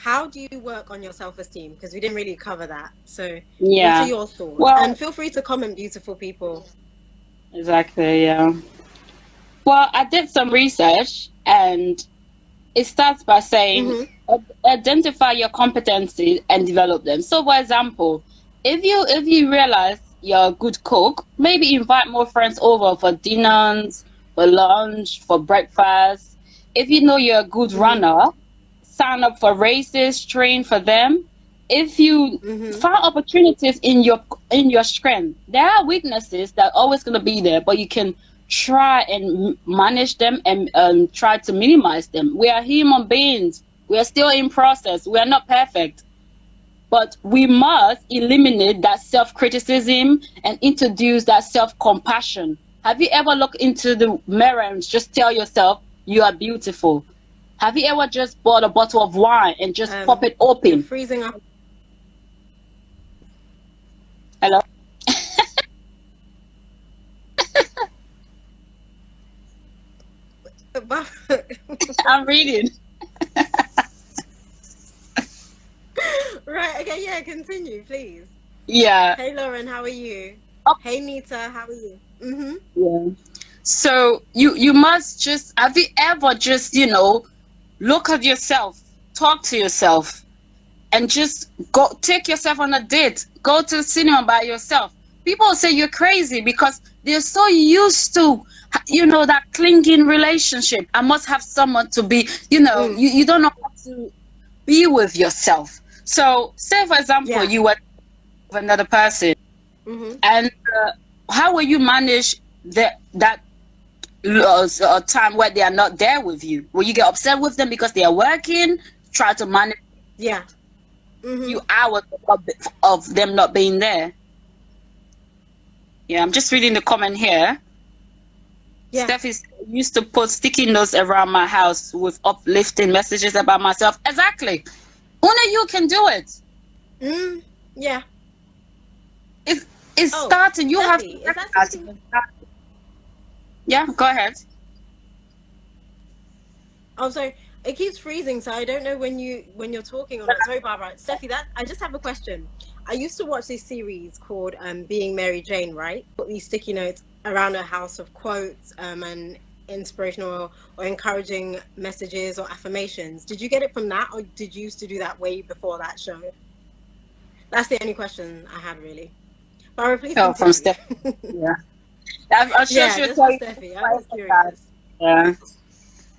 how do you work on your self-esteem? Because we didn't really cover that. So what are Yeah. your thoughts? Well, And feel free to comment, beautiful people. exactly. Yeah. Well, I did some research, and it starts by saying Mm-hmm. identify your competencies and develop them. So, for example, if you realize you're a good cook, maybe invite more friends over for dinners, for lunch, for breakfast. If you know you're a good Mm-hmm. runner, sign up for races, train for them. If you Mm-hmm. find opportunities in your strength, there are weaknesses that are always going to be there, but you can try and manage them and try to minimize them. We are human beings. We are still in process. We are not perfect, but we must eliminate that self-criticism and introduce that self-compassion. Have you ever looked into the mirror and just tell yourself you are beautiful? Have you ever just bought a bottle of wine and just pop it You're open? freezing up. Hello? I'm reading. Right, okay, yeah, continue, please. Yeah. Hey, Lauren, how are you? Oh, Hey, Nita, how are you? Mm-hmm. yeah. So you must just, have you ever just, look at yourself, talk to yourself, and just go take yourself on a date, go to the cinema by yourself. People say you're crazy because they're so used to that clinging relationship. I must have someone to be, Mm. you don't know how to be with yourself. So say for example Yeah. you were with another person, Mm-hmm. and how will you manage that time where they are not there with you? Will you get upset with them because they are working, try to manage Yeah. few Mm-hmm. hours of them not being there? Yeah, I'm just reading the comment here. Yeah. Steph used to put sticky notes around my house with uplifting messages about myself. Exactly. Only you can do it. Mm. Yeah. It's, it's Oh, starting. You have to Steffi, is that recognize it. something? Yeah, go ahead. Oh, sorry. It keeps freezing, so I don't know when you're talking or not. Sorry, Barbara. Steffi, that I just have a question. I used to watch this series called Being Mary Jane, right? Put these sticky notes around a house of quotes and inspirational or encouraging messages or affirmations. Did you get it from that, or did you used to do that way before that show? That's the only question I had, really. Barbara, please Oh, from continue. Steph. Yeah. I'm sure Yeah, she'll just for tell you. Steffi. I'm just curious. Yeah.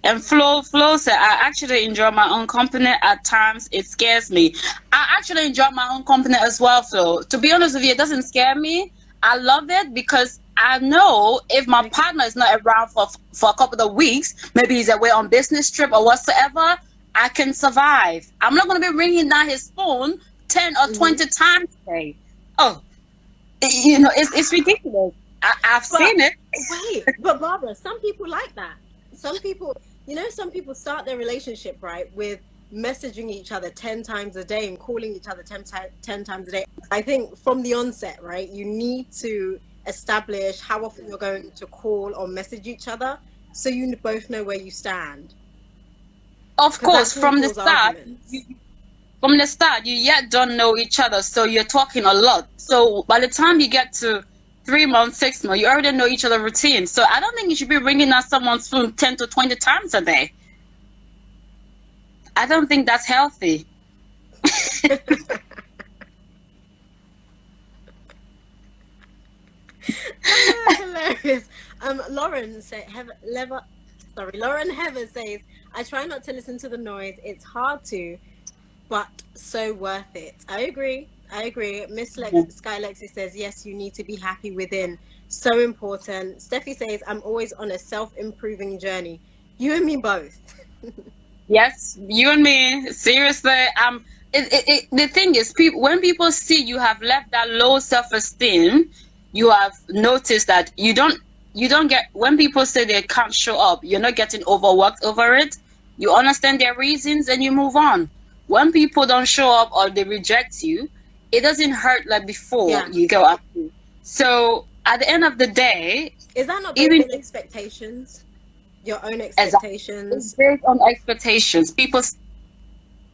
And Flo said, I actually enjoy my own company. At times, it scares me. I actually enjoy my own company as well, Flo. To be honest with you, it doesn't scare me. I love it because I know if my Okay. partner is not around for a couple of weeks, maybe he's away on business trip or whatsoever, I can survive. I'm not going to be ringing down his phone 10 or Mm-hmm. 20 times a day. Oh, it's ridiculous. I've But seen it. wait, but Barbara, some people like that. Some people, some people start their relationship, right, with messaging each other 10 times a day and calling each other 10 times a day. I think from the onset, right, you need to establish how often you're going to call or message each other so you both know where you stand. Of Because that course, can cause arguments. from the start, you yet don't know each other, so you're talking a lot. So by the time you get to 3 months, 6 months, you already know each other's routine. So I don't think you should be ringing out someone's phone 10 to 20 times a day. I don't think that's healthy. Hilarious. Lauren say Lauren Heather says, I try not to listen to the noise. It's hard to, but so worth it. I agree. I agree. Sky Lexi says, yes, you need to be happy within. So important. Steffi says, I'm always on a self-improving journey. You and me both. Yes, you and me. Seriously, the thing is, when people see you have left that low self-esteem, you have noticed that you don't get, when people say they can't show up, you're not getting overworked over it. You understand their reasons and you move on. When people don't show up or they reject you, it doesn't hurt like before. Yeah. You go up. So at the end of the day, Is that not based even on expectations? Your own as it's expectations? based on expectations, people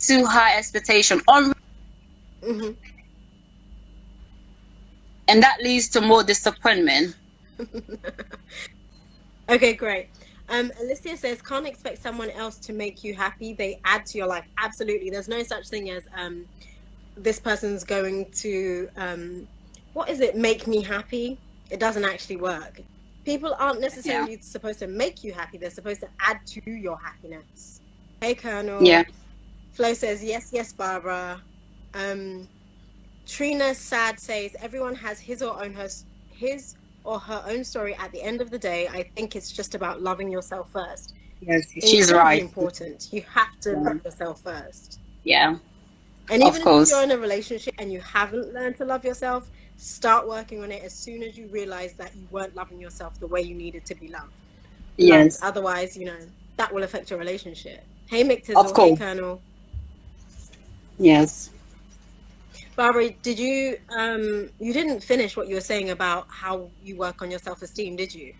too high expectation, Mhm. and that leads to more disappointment. Okay, great. Alicia says, can't expect someone else to make you happy. They add to your life. Absolutely. There's no such thing as this person's going to what is it, make me happy. It doesn't actually work. People aren't Yeah. necessarily supposed to make you happy. They're supposed to add to your happiness. Hey, Yeah. Colonel. Flo says, yes, yes, Barbara. Trina Sad says, everyone has his or her own story. At the end of the day, I think it's just about loving yourself first. Yes, she's Incredibly right. important. You have to Yeah. love yourself first. Yeah, And of even if you're course. in a relationship and you haven't learned to love yourself, start working on it as soon as you realize that you weren't loving yourself the way you needed to be loved. Yes, Otherwise, that will affect your relationship. Hey, Mick of Tizzle. Hey, course. Colonel. Yes. Barbara, did you didn't finish what you were saying about how you work on your self-esteem, did you?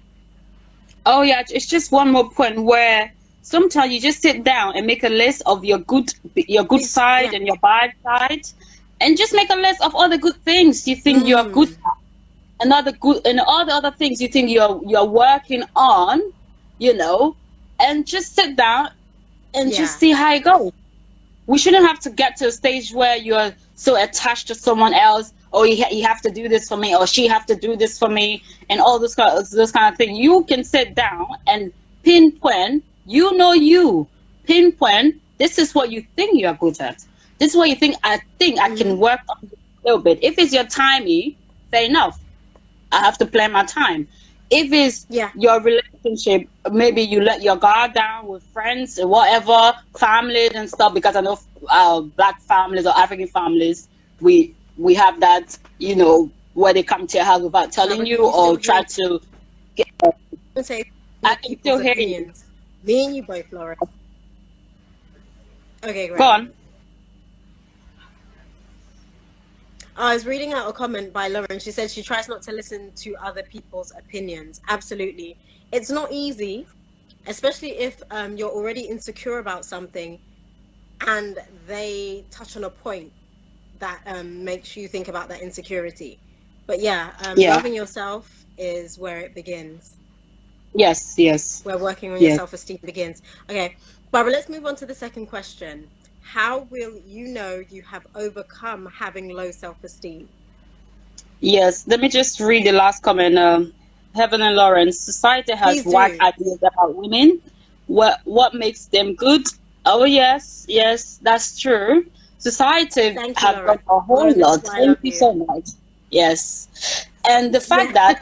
Oh yeah, it's just one more point where sometimes you just sit down and make a list of your good side Yeah. and your bad side, and just make a list of all the good things you think you're good Mm. at, and all the other things you think you're working on, you know, and just sit down and Yeah. just see how it goes. We shouldn't have to get to a stage where you're so attached to someone else, or you have to do this for me, or she have to do this for me, and all those kind of things. You can sit down and pinpoint. You pinpoint. This is what you think you are good at. This is what you think. I think I can Mm-hmm. work on a little bit. If it's your timey, fair enough. I have to plan my time. If it's Yeah. your relationship, maybe you let your guard down with friends or whatever, families and stuff. Because I know black families or African families, we have that, where they come to your house without telling Barbara, you can you still or hear try me? to. I'm say I can people's still hear you. opinions. Me and you both, Laura. Okay, Go great. on. I was reading out a comment by Lauren. She said she tries not to listen to other people's opinions. Absolutely. It's not easy, especially if you're already insecure about something and they touch on a point that makes you think about that insecurity. But yeah, Yeah. loving yourself is where it begins, Yes. Yes. where working on your Yes. self-esteem begins. Okay, Barbara, let's move on to the second question. How will you know you have overcome having low self-esteem? Yes. Let me just read the last comment. Heaven and Lawrence. Society has Please whack do. ideas about women. What makes them good? Oh yes, yes, that's true. Society Thank you, have done Lauren. a whole Lauren, this is lot. why I Thank love you you. so much. Yes. And the fact Yeah. that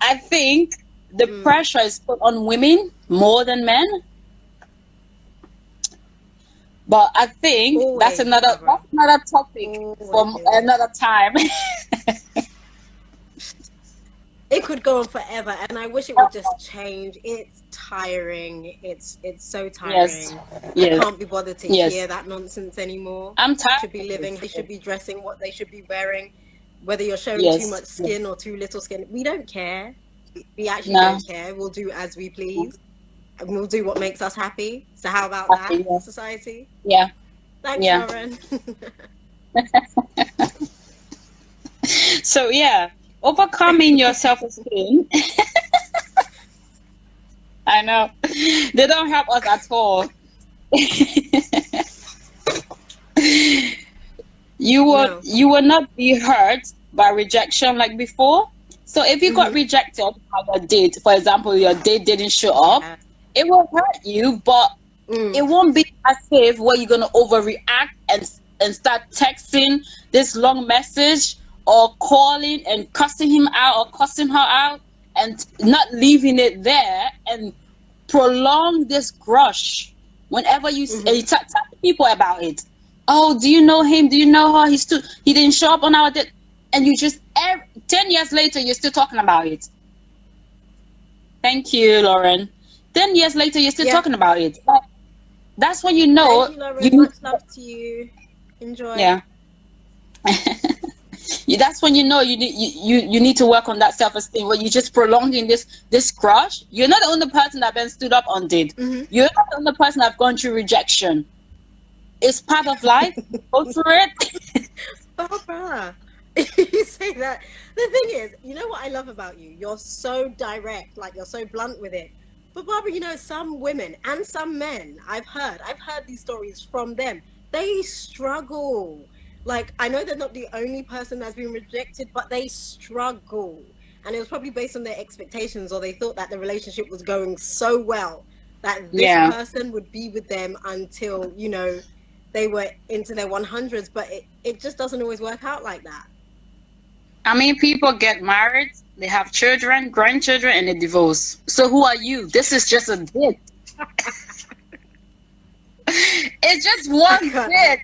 I think the Mm, pressure is put on women more than men. But I think that's always, another Barbara. that's another topic for Always. another time. It could go on forever, and I wish it would just change. It's tiring. It's so Yes. tiring. I Yes. can't be bothered to Yes. hear that nonsense anymore. I'm tired Should be of living. They it. should be dressing what they should be wearing. Whether you're showing too Yes. much Yes. skin or too little skin, we don't care. We actually No. don't care. We'll do as we please, and we'll do what makes us happy. So how about Happy, that, yeah. society? Yeah. Thanks, Yeah. Lauren. So yeah, overcoming your self-esteem. I know they don't help us at all. No. You will not be hurt by rejection like before. So if you got Mhm. rejected by your date, for example, your date didn't show up, Yeah. it will hurt you, but it Mm. won't be as if where you're gonna overreact and start texting this long message or calling and cussing him out or cussing her out and not leaving it there and prolong this grudge whenever you talk to people about it. Oh, do you know him? Do you know her? He didn't show up on our date, and you just 10 years later you're still talking about it. Thank you, Lauren. 10 years later you're still Yeah. talking about it. That's when you know Thank you, Lauren. you Much love to you. Enjoy. yeah. That's when you know you need to work on that self-esteem. Where you just prolonging this crush. You're not the only person that been stood up on date. Mhm. You're not the only person that's gone through rejection. It's part of life. Go through it. Barbara, you say that. The thing is, you know what I love about you? You're so direct, like you're so blunt with it. But Barbara, you know, some women and some men, I've heard these stories from them. They struggle. Like, I know they're not the only person that's been rejected, but they struggle. And it was probably based on their expectations, or they thought that the relationship was going so well that this Yeah. person would be with them until, you know, they were into their 100s, but it just doesn't always work out like that. I mean, people get married, they have children, grandchildren, and they divorce. So who are you? This is just a bit. It's just one bit.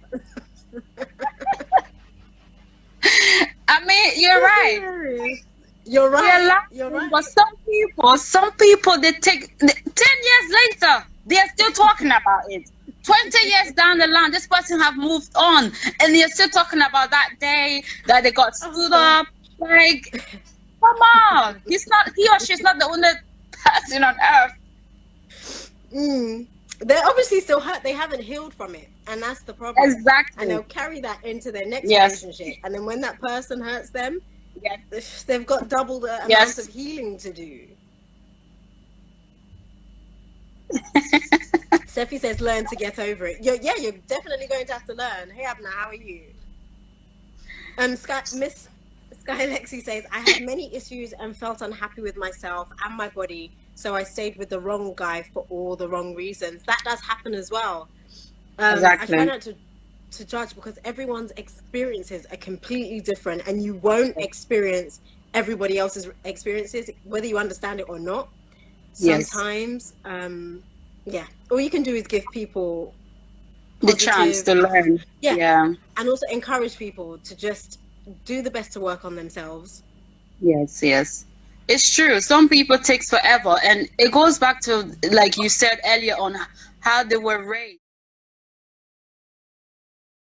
I mean, you're right. You're We're right. laughing, You're right. but some people, they take 10 years later, they're still talking about it. 20 years down the line, this person have moved on, and they're still talking about that day that they got stood up. Like, come on, he or she's not the only person on earth. They're obviously still hurt. They haven't healed from it, and that's the problem. Exactly. And they'll carry that into their next Yes. relationship, and then when that person hurts them, Yes. they've got double the amount Yes. of healing to do. Steffi says, "Learn to get over it." You're definitely going to have to learn. Hey, Abner, how are you? Miss Sky Lexi says, "I had many issues and felt unhappy with myself and my body, so I stayed with the wrong guy for all the wrong reasons." That does happen as well. Exactly. I try not to judge, because everyone's experiences are completely different, and you won't experience everybody else's experiences, whether you understand it or not. Yes. Sometimes, yeah, all you can do is give people The chance to learn. Yeah. and also encourage people to just do the best to work on themselves. Yes, yes. It's true. Some people takes forever, and it goes back to, like you said earlier, on how they were raised.